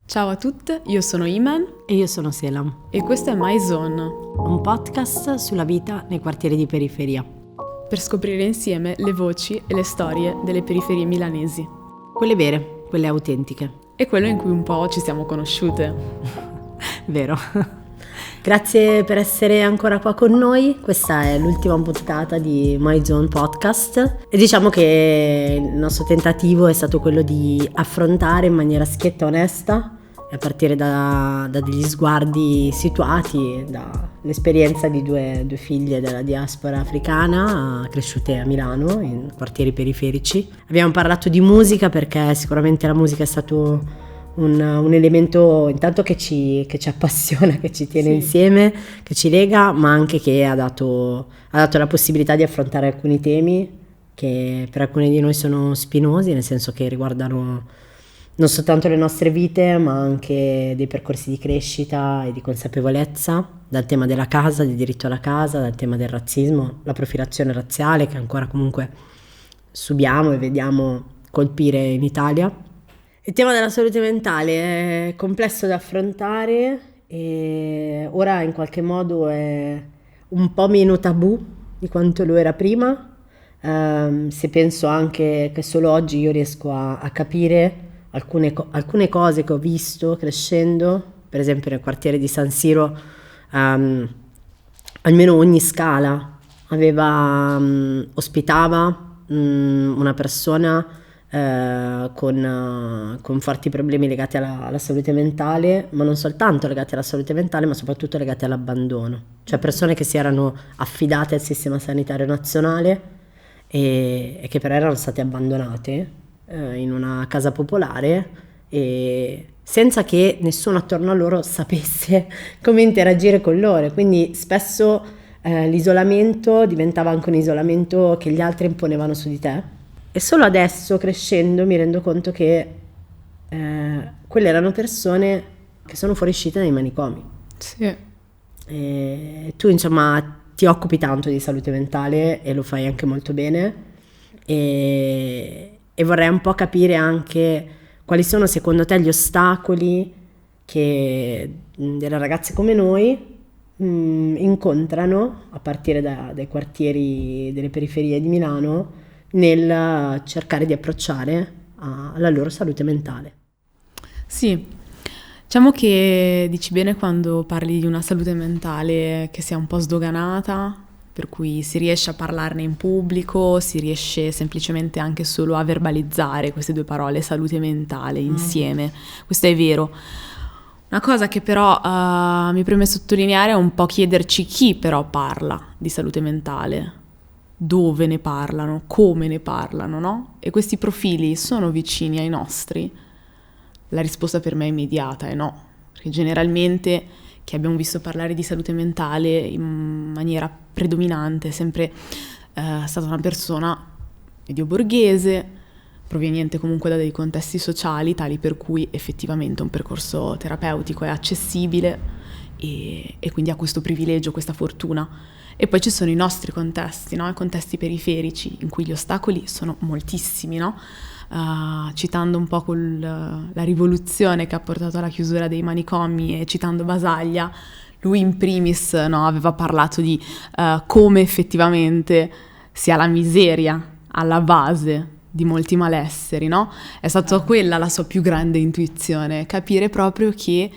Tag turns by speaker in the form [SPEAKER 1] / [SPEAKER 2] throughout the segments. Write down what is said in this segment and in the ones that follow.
[SPEAKER 1] Ciao a tutte, io sono Iman
[SPEAKER 2] e io sono Selam
[SPEAKER 1] e questo è My Zone,
[SPEAKER 2] un podcast sulla vita nei quartieri di periferia,
[SPEAKER 1] per scoprire insieme le voci e le storie delle periferie milanesi.
[SPEAKER 2] Quelle vere, quelle autentiche.
[SPEAKER 1] E quello in cui un po' ci siamo conosciute.
[SPEAKER 2] Vero. Grazie per essere ancora qua con noi, questa è l'ultima puntata di My Zone Podcast e diciamo che il nostro tentativo è stato quello di affrontare in maniera schietta e onesta, a partire da degli sguardi situati, dall'esperienza di due figlie della diaspora africana cresciute a Milano in quartieri periferici. Abbiamo parlato di musica perché sicuramente la musica è stato un elemento intanto che ci appassiona, che ci tiene insieme, che ci lega, ma anche che ha dato la possibilità di affrontare alcuni temi che per alcuni di noi sono spinosi, nel senso che riguardano non soltanto le nostre vite, ma anche dei percorsi di crescita e di consapevolezza, dal tema della casa, del diritto alla casa, dal tema del razzismo, la profilazione razziale che ancora comunque subiamo e vediamo colpire in Italia. Il tema della salute mentale è complesso da affrontare e ora in qualche modo è un po' meno tabù di quanto lo era prima, se penso anche che solo oggi io riesco a capire alcune cose che ho visto crescendo, per esempio nel quartiere di San Siro, almeno ogni scala ospitava una persona con forti problemi legati alla salute mentale, ma non soltanto legati alla salute mentale, ma soprattutto legati all'abbandono, cioè persone che si erano affidate al sistema sanitario nazionale e che però erano state abbandonate in una casa popolare e senza che nessuno attorno a loro sapesse come interagire con loro, quindi spesso l'isolamento diventava anche un isolamento che gli altri imponevano su di te. E solo adesso, crescendo, mi rendo conto che quelle erano persone che sono fuoriuscite dai manicomi.
[SPEAKER 1] Sì.
[SPEAKER 2] E tu, insomma, ti occupi tanto di salute mentale e lo fai anche molto bene. E vorrei un po' capire anche quali sono, secondo te, gli ostacoli che delle ragazze come noi incontrano a partire dai quartieri delle periferie di Milano nel cercare di approcciare alla loro salute mentale.
[SPEAKER 1] Sì, diciamo che dici bene quando parli di una salute mentale che sia un po' sdoganata, per cui si riesce a parlarne in pubblico, si riesce semplicemente anche solo a verbalizzare queste due parole, salute mentale, insieme. Questo è vero. Una cosa che però mi preme sottolineare è un po' chiederci chi però parla di salute mentale. Dove ne parlano, come ne parlano, no? E questi profili sono vicini ai nostri? La risposta per me immediata è no, perché generalmente chi abbiamo visto parlare di salute mentale in maniera predominante è sempre stata una persona medio borghese, proveniente comunque da dei contesti sociali tali per cui effettivamente un percorso terapeutico è accessibile e quindi ha questo privilegio, questa fortuna. E poi ci sono i nostri contesti, no? I contesti periferici in cui gli ostacoli sono moltissimi, no? Citando un po' la rivoluzione che ha portato alla chiusura dei manicomi e citando Basaglia, lui in primis, no, aveva parlato di come effettivamente sia la miseria alla base di molti malesseri, no? È stata quella la sua più grande intuizione, capire proprio che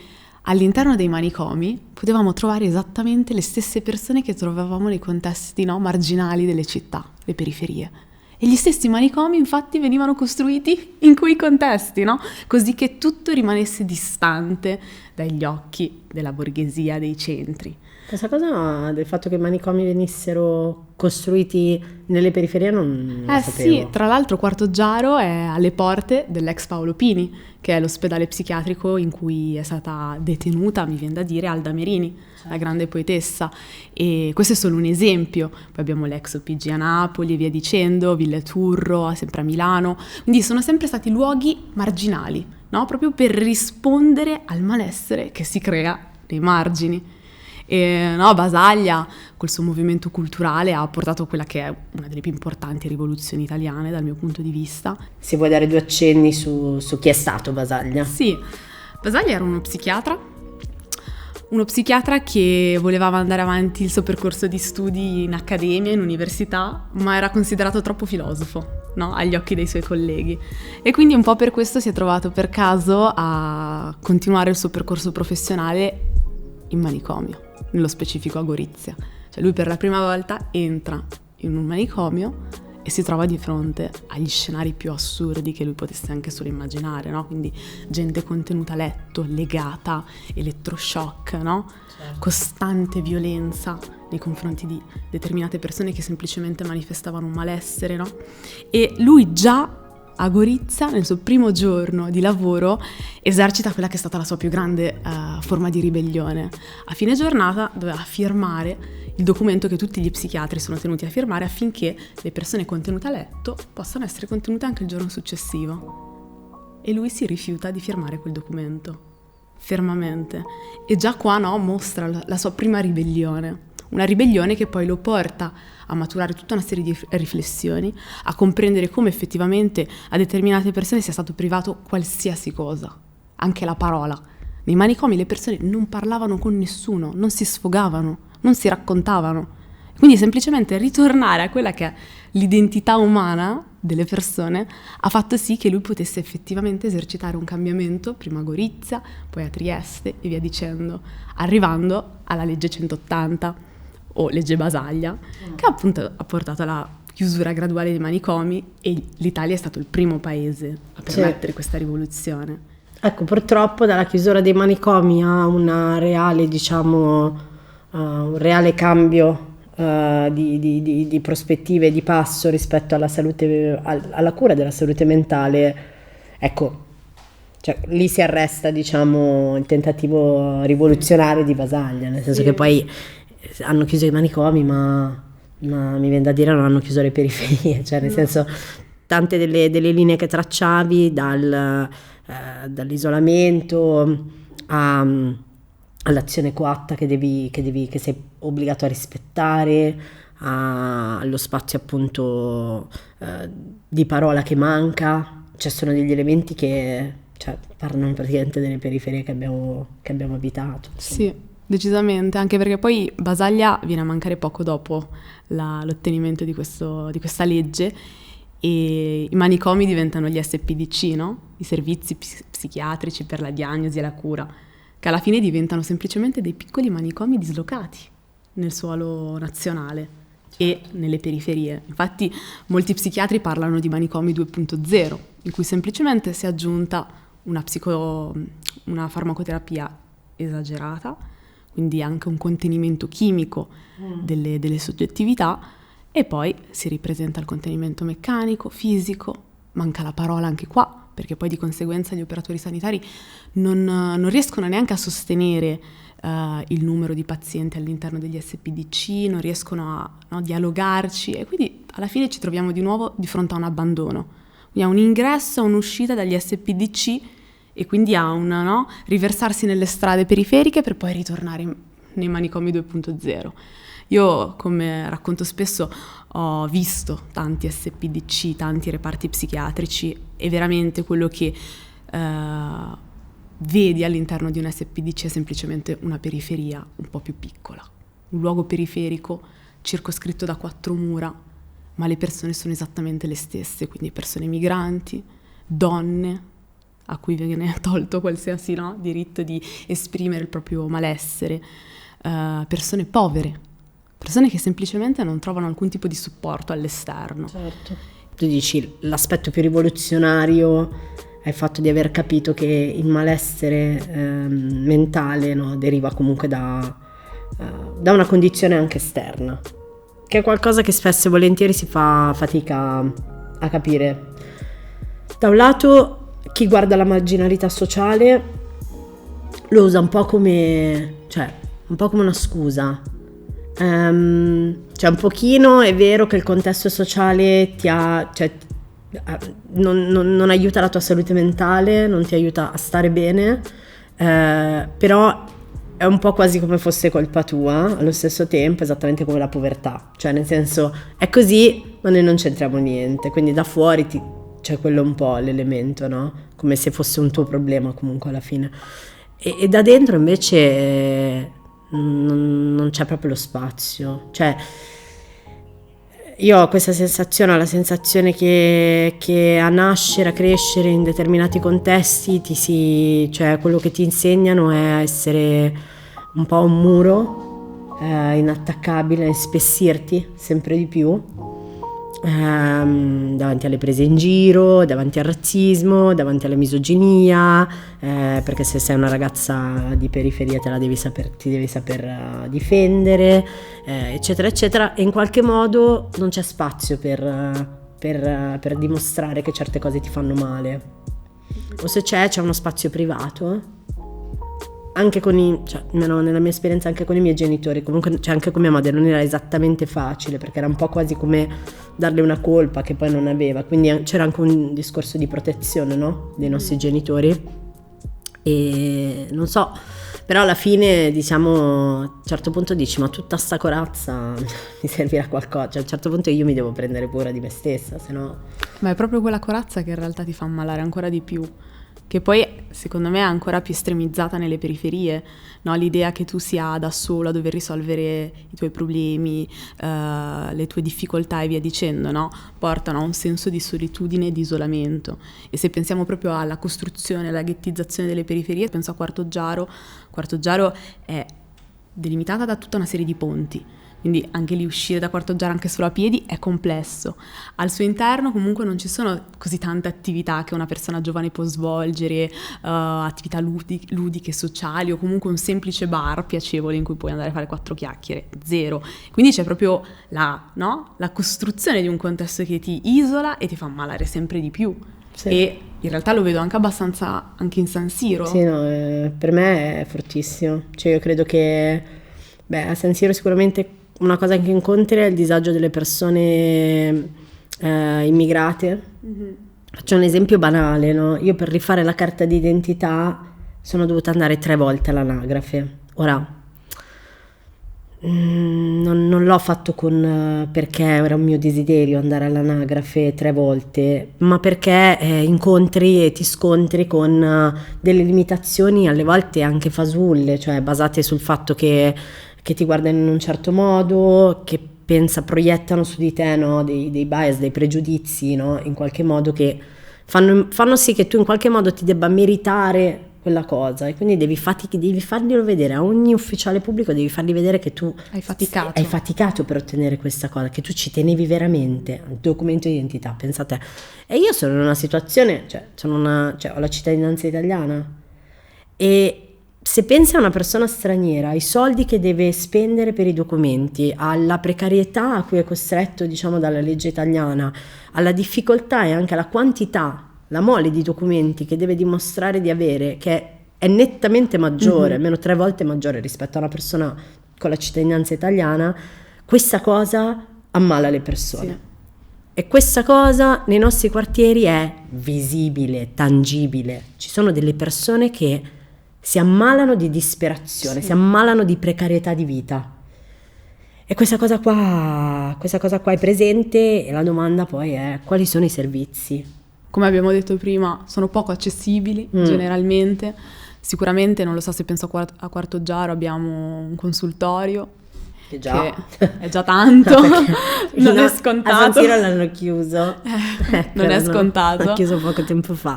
[SPEAKER 1] all'interno dei manicomi potevamo trovare esattamente le stesse persone che trovavamo nei contesti, no, marginali delle città, le periferie. E gli stessi manicomi infatti venivano costruiti in quei contesti, no? Così che tutto rimanesse distante dagli occhi della borghesia dei centri.
[SPEAKER 2] Questa cosa del fatto che i manicomi venissero costruiti nelle periferie non la sapevo.
[SPEAKER 1] Sì, tra l'altro Quarto Giaro è alle porte dell'ex Paolo Pini, che è l'ospedale psichiatrico in cui è stata detenuta, mi viene da dire, Alda Merini, la grande poetessa. E questo è solo un esempio. Poi abbiamo l'ex OPG a Napoli e via dicendo, Villa Turro, sempre a Milano. Quindi sono sempre stati luoghi marginali, no? Proprio per rispondere al malessere che si crea nei margini. E no, Basaglia, col suo movimento culturale, ha portato quella che è una delle più importanti rivoluzioni italiane dal mio punto di vista.
[SPEAKER 2] Se vuoi dare 2 accenni su chi è stato Basaglia?
[SPEAKER 1] Sì, Basaglia era uno psichiatra che voleva andare avanti il suo percorso di studi in accademia, in università, ma era considerato troppo filosofo, no? Agli occhi dei suoi colleghi. E quindi un po' per questo si è trovato per caso a continuare il suo percorso professionale in manicomio, nello specifico a Gorizia. Cioè lui per la prima volta entra in un manicomio e si trova di fronte agli scenari più assurdi che lui potesse anche solo immaginare, no? Quindi gente contenuta a letto, legata, elettroshock, no? Certo. Costante violenza nei confronti di determinate persone che semplicemente manifestavano un malessere, no? E lui già a Gorizia, nel suo primo giorno di lavoro, esercita quella che è stata la sua più grande forma di ribellione. A fine giornata doveva firmare il documento che tutti gli psichiatri sono tenuti a firmare affinché le persone contenute a letto possano essere contenute anche il giorno successivo. E lui si rifiuta di firmare quel documento, fermamente. E già qua, no, mostra la sua prima ribellione. Una ribellione che poi lo porta a maturare tutta una serie di riflessioni, a comprendere come effettivamente a determinate persone sia stato privato qualsiasi cosa, anche la parola. Nei manicomi le persone non parlavano con nessuno, non si sfogavano, non si raccontavano. Quindi semplicemente ritornare a quella che è l'identità umana delle persone ha fatto sì che lui potesse effettivamente esercitare un cambiamento, prima a Gorizia, poi a Trieste e via dicendo, arrivando alla legge 180 o legge Basaglia, che appunto ha portato alla chiusura graduale dei manicomi, e l'Italia è stato il primo paese a permettere questa rivoluzione.
[SPEAKER 2] Ecco, purtroppo dalla chiusura dei manicomi a una reale, diciamo, un reale cambio di prospettive, di passo rispetto alla salute, alla cura della salute mentale, ecco, cioè, lì si arresta, diciamo, il tentativo rivoluzionario di Basaglia, nel senso che poi hanno chiuso i manicomi, ma mi viene da dire non hanno chiuso le periferie, cioè nel senso tante delle linee che tracciavi dall'isolamento all'azione coatta che sei obbligato a rispettare, allo spazio appunto di parola che manca, cioè sono degli elementi che parlano praticamente delle periferie che abbiamo abitato.
[SPEAKER 1] Sì. Decisamente, anche perché poi Basaglia viene a mancare poco dopo l'ottenimento di questa legge, e i manicomi diventano gli SPDC, no? I servizi psichiatrici per la diagnosi e la cura, che alla fine diventano semplicemente dei piccoli manicomi dislocati nel suolo nazionale e nelle periferie. Infatti molti psichiatri parlano di manicomi 2.0, in cui semplicemente si è aggiunta una farmacoterapia esagerata, quindi anche un contenimento chimico delle soggettività, e poi si ripresenta il contenimento meccanico, fisico, manca la parola anche qua, perché poi di conseguenza gli operatori sanitari non riescono neanche a sostenere il numero di pazienti all'interno degli SPDC, non riescono a dialogarci, e quindi alla fine ci troviamo di nuovo di fronte a un abbandono, quindi a un ingresso, a un'uscita dagli SPDC, e quindi a riversarsi nelle strade periferiche per poi ritornare nei manicomi 2.0. Io, come racconto spesso, ho visto tanti SPDC, tanti reparti psichiatrici, e veramente quello che vedi all'interno di un SPDC è semplicemente una periferia un po' più piccola, un luogo periferico circoscritto da 4 mura, ma le persone sono esattamente le stesse, quindi persone migranti, donne, a cui viene tolto qualsiasi diritto di esprimere il proprio malessere, persone povere, persone che semplicemente non trovano alcun tipo di supporto all'esterno.
[SPEAKER 2] Certo. Tu dici l'aspetto più rivoluzionario è il fatto di aver capito che il malessere mentale deriva comunque da una condizione anche esterna, che è qualcosa che spesso e volentieri si fa fatica a capire. Da un lato chi guarda la marginalità sociale lo usa un po' come una scusa, cioè un pochino è vero che il contesto sociale non aiuta la tua salute mentale, non ti aiuta a stare bene, però è un po' quasi come fosse colpa tua, allo stesso tempo esattamente come la povertà, cioè nel senso è così ma noi non c'entriamo niente, quindi da fuori c'è quello un po' l'elemento, no? Come se fosse un tuo problema comunque alla fine, e da dentro invece non c'è proprio lo spazio, cioè io ho questa sensazione, ho la sensazione che a nascere, a crescere in determinati contesti cioè quello che ti insegnano è a essere un po' un muro inattaccabile, ispessirti sempre di più davanti alle prese in giro, davanti al razzismo, davanti alla misoginia, perché se sei una ragazza di periferia ti devi saper difendere, eccetera eccetera, e in qualche modo non c'è spazio per dimostrare che certe cose ti fanno male, o se c'è uno spazio privato, anche almeno nella mia esperienza anche con i miei genitori, comunque anche con mia madre non era esattamente facile, perché era un po' quasi come darle una colpa che poi non aveva, quindi c'era anche un discorso di protezione, no? Dei nostri genitori, e non so, però alla fine diciamo a un certo punto dici ma tutta sta corazza mi servirà a qualcosa, cioè a un certo punto io mi devo prendere cura di me stessa, se no...
[SPEAKER 1] Ma è proprio quella corazza che in realtà ti fa ammalare ancora di più, che poi secondo me è ancora più estremizzata nelle periferie, no? L'idea che tu sia da solo a dover risolvere i tuoi problemi, le tue difficoltà e via dicendo, no? Portano a un senso di solitudine e di isolamento. E se pensiamo proprio alla costruzione, alla ghettizzazione delle periferie, penso a Quarto Giaro. Quarto Giaro è delimitata da tutta una serie di ponti, quindi anche lì uscire da Quarto Giaro anche solo a piedi è complesso. Al suo interno comunque non ci sono così tante attività che una persona giovane può svolgere, attività ludiche, sociali, o comunque un semplice bar piacevole in cui puoi andare a fare 4 chiacchiere, zero. Quindi c'è proprio la costruzione di un contesto che ti isola e ti fa ammalare sempre di più. Sì. E in realtà lo vedo anche abbastanza anche in San Siro.
[SPEAKER 2] Sì, no, per me è fortissimo. Cioè io credo che a San Siro sicuramente una cosa che incontri è il disagio delle persone immigrate. Mm-hmm. Faccio un esempio banale, no? Io per rifare la carta d'identità sono dovuta andare 3 volte all'anagrafe. Ora non l'ho fatto perché era un mio desiderio andare all'anagrafe 3 volte, ma perché incontri e ti scontri con delle limitazioni alle volte anche fasulle, cioè basate sul fatto che ti guardano in un certo modo, che proiettano su di te, no? dei bias, dei pregiudizi, no? In qualche modo che fanno sì che tu in qualche modo ti debba meritare quella cosa, e quindi devi farglielo vedere a ogni ufficiale pubblico, devi fargli vedere che tu hai faticato per ottenere questa cosa, che tu ci tenevi veramente al documento di identità, pensate. E io sono in una situazione, ho la cittadinanza italiana, e se pensi a una persona straniera, ai soldi che deve spendere per i documenti, alla precarietà a cui è costretto, diciamo, dalla legge italiana, alla difficoltà e anche alla quantità, la mole di documenti che deve dimostrare di avere, che è nettamente maggiore, almeno 3 volte maggiore rispetto a una persona con la cittadinanza italiana, questa cosa ammala le persone. Sì. E questa cosa nei nostri quartieri è visibile, tangibile. Ci sono delle persone che si ammalano di disperazione, sì, si ammalano di precarietà di vita. E questa cosa qua è presente, e la domanda poi è: quali sono i servizi?
[SPEAKER 1] Come abbiamo detto prima, sono poco accessibili generalmente. Sicuramente, non lo so, se penso a Quarto Giaro abbiamo un consultorio, che è già tanto, non è scontato.
[SPEAKER 2] A San Siro l'hanno chiuso,
[SPEAKER 1] non è scontato.
[SPEAKER 2] L'hanno chiuso poco tempo fa.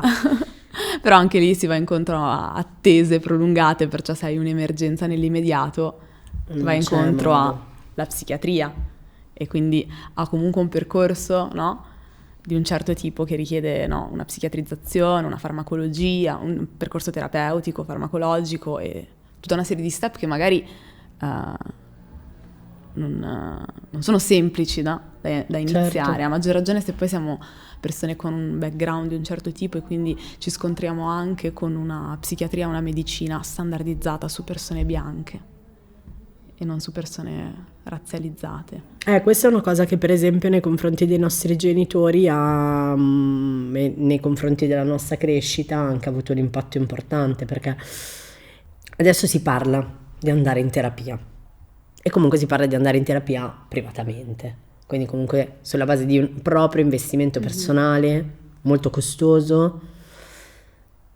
[SPEAKER 1] Però anche lì si va incontro a attese prolungate, perciò se hai un'emergenza nell'immediato vai incontro alla psichiatria, e quindi ha comunque un percorso, no, di un certo tipo che richiede, no, una psichiatrizzazione, una farmacologia, un percorso terapeutico, farmacologico e tutta una serie di step che magari non sono semplici da iniziare, certo. A maggior ragione se poi siamo persone con un background di un certo tipo, e quindi ci scontriamo anche con una psichiatria, una medicina standardizzata su persone bianche e non su persone razzializzate.
[SPEAKER 2] Questa è una cosa che per esempio nei confronti dei nostri genitori nei confronti della nostra crescita ha anche avuto un impatto importante, perché adesso si parla, di andare in terapia. E comunque si parla di andare in terapia privatamente, quindi comunque sulla base di un proprio investimento personale molto costoso,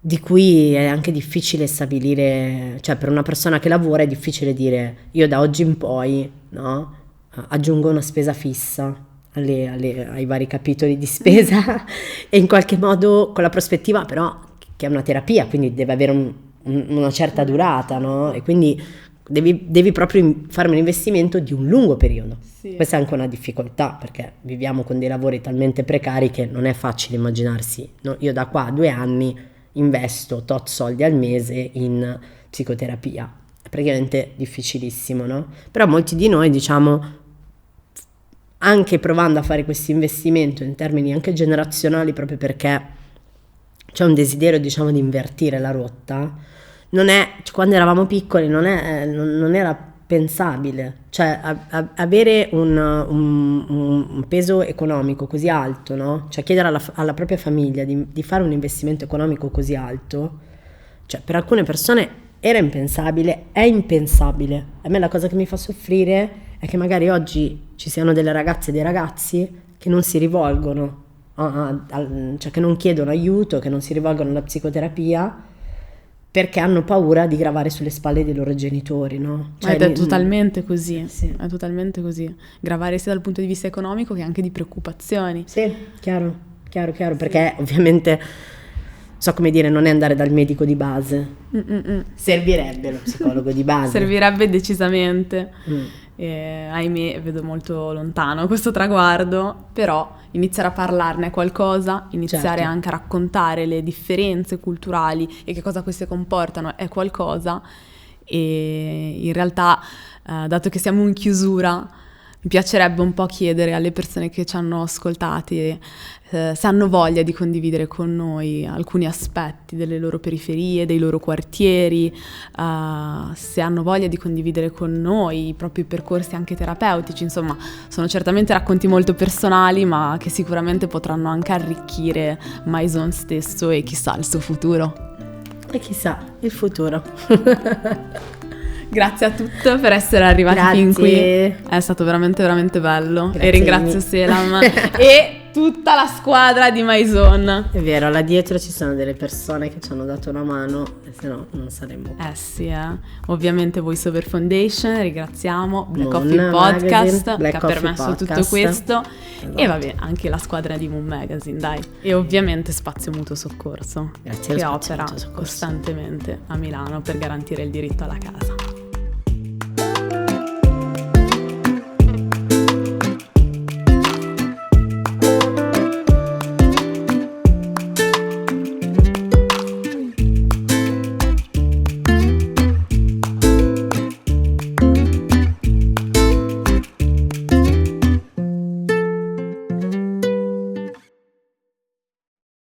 [SPEAKER 2] di cui è anche difficile stabilire, cioè per una persona che lavora è difficile dire io da oggi in poi, no, aggiungo una spesa fissa ai vari capitoli di spesa e in qualche modo con la prospettiva però che è una terapia, quindi deve avere una certa durata, no? E quindi devi proprio fare un investimento di un lungo periodo. Sì. Questa è anche una difficoltà, perché viviamo con dei lavori talmente precari che non è facile immaginarsi, no? Io da qua a 2 anni investo tot soldi al mese in psicoterapia, è praticamente difficilissimo, no? Però molti di noi, diciamo, anche provando a fare questo investimento in termini anche generazionali, proprio perché c'è un desiderio, diciamo, di invertire la rotta, non è, quando eravamo piccoli non era pensabile, cioè avere un peso economico così alto, no? Cioè chiedere alla propria famiglia di fare un investimento economico così alto, cioè per alcune persone era impensabile, è impensabile. A me la cosa che mi fa soffrire è che magari oggi ci siano delle ragazze e dei ragazzi che non si rivolgono, cioè che non chiedono aiuto, che non si rivolgono alla psicoterapia, perché hanno paura di gravare sulle spalle dei loro genitori, no? Cioè,
[SPEAKER 1] è totalmente così,
[SPEAKER 2] sì.
[SPEAKER 1] È totalmente così. Gravare sia dal punto di vista economico che anche di preoccupazioni.
[SPEAKER 2] Sì, chiaro, perché ovviamente, so come dire, non è andare dal medico di base. Servirebbe lo psicologo di base.
[SPEAKER 1] Servirebbe decisamente. Ahimè, vedo molto lontano questo traguardo, però iniziare a parlarne è qualcosa, iniziare
[SPEAKER 2] certo.
[SPEAKER 1] anche a raccontare le differenze culturali e che cosa queste comportano è qualcosa, e in realtà, dato che siamo in chiusura, mi piacerebbe un po' chiedere alle persone che ci hanno ascoltati se hanno voglia di condividere con noi alcuni aspetti delle loro periferie, dei loro quartieri, se hanno voglia di condividere con noi i propri percorsi anche terapeutici. Insomma, sono certamente racconti molto personali, ma che sicuramente potranno anche arricchire Maison stesso e chissà il suo futuro.
[SPEAKER 2] E chissà il futuro.
[SPEAKER 1] Grazie a tutti per essere arrivati fin qui, è stato veramente veramente bello. Grazie. E ringrazio Selam e tutta la squadra di Maison.
[SPEAKER 2] È vero, là dietro ci sono delle persone che ci hanno dato una mano, e se no non saremmo qui.
[SPEAKER 1] Sì, Ovviamente Voice Over Foundation, ringraziamo Black Coffee Podcast che ha permesso tutto questo. Esatto. E vabbè, anche la squadra di Moon Magazine, dai. E ovviamente Spazio Mutuo Soccorso, che opera costantemente a Milano per garantire il diritto alla casa.